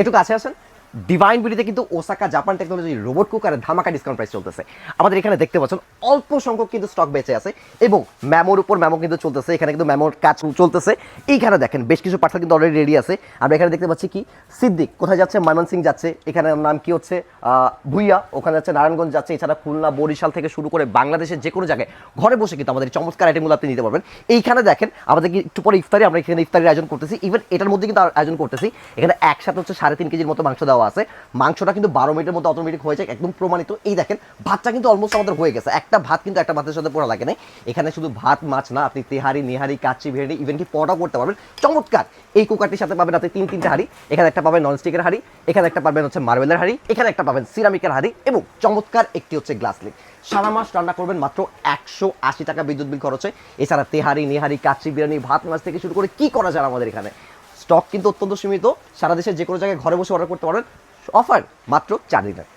একটু কাছে আসেন। ডিভাইন বিডিতে কিন্তু ওসাকা জাপান টেকনোলজি রোবট কুকারের ধামাকা ডিসকাউন্ট প্রাইস চলতেছে। আমাদের এখানে দেখতে পাচ্ছেন অল্প সংখ্যক কিন্তু স্টক বেঁচে আছে এবং ম্যামোর উপর ম্যামো কিন্তু চলতেছে, এখানে কিন্তু ম্যামোর কাজ চলতেছে। এইখানে দেখেন বেশ কিছু পার্সেল কিন্তু অলরেডি রেডি আছে। আমরা এখানে দেখতে পাচ্ছি কি সিদ্দিক কোথায় যাচ্ছে, ময়মনসিং যাচ্ছে, এখানে নাম কি হচ্ছে ভুইয়া, ওখানে যাচ্ছে নারায়ণগঞ্জ যাচ্ছে, এছাড়া খুলনা বরিশাল থেকে শুরু করে বাংলাদেশের যে কোনো জায়গায় ঘরে বসে কিন্তু আমাদের এই চমৎকার আইটেমগুলো আপনি নিতে পারবেন। এইখানে দেখেন আমাদের কি একটু পরে ইফতারি, আমরা এখানে ইফতারির আয়োজন করতেছি, ইভেন এটার মধ্যে কিন্তু আয়োজন করতেছি। এখানে একসাথে হচ্ছে 3.5 কেজির মতো মাংস দেওয়া আছে। মাংসটা কিন্তু 12 মিনিটের মধ্যে অটোমেটিক হয়ে যায়, একদম প্রমাণিত। এই দেখেন ভাতটা কিন্তু অলমোস্ট আমাদের হয়ে গেছে, একটা ভাত কিন্তু একটা ভাতের সাথে পোড়া লাগে না। এখানে শুধু ভাত মাছ না, আপনি তেহারি নিহারি কাচ্চি বিরিয়ানি ইভেন কি পরোটাও করতে পারবেন। চমৎকার এই কুকারটির সাথে পাবেন আপনি তিনটা হাঁড়ি, এখানে একটা পাবেন ননস্টিকের হাঁড়ি, এখানে একটা পাবেন হচ্ছে মার্বেলের হাঁড়ি, এখানে একটা পাবেন সিরামিকের হাঁড়ি এবং চমৎকার একটি হচ্ছে গ্লাস লিক। সারা মাস রান্না করবেন মাত্র 180 টাকা বিদ্যুৎ বিল খরচে। এছাড়া তেহারি নিহারি কাচ্চি বিরিয়ানি ভাত মাছ থেকে শুরু করে কি করা যায় আমাদের এখানে। স্টক কিন্তু অত্যন্ত সীমিত, সারা দেশের যে কোনো জায়গায় ঘরে বসে অর্ডার করতে পারবেন। অফার মাত্র 4 দিনের।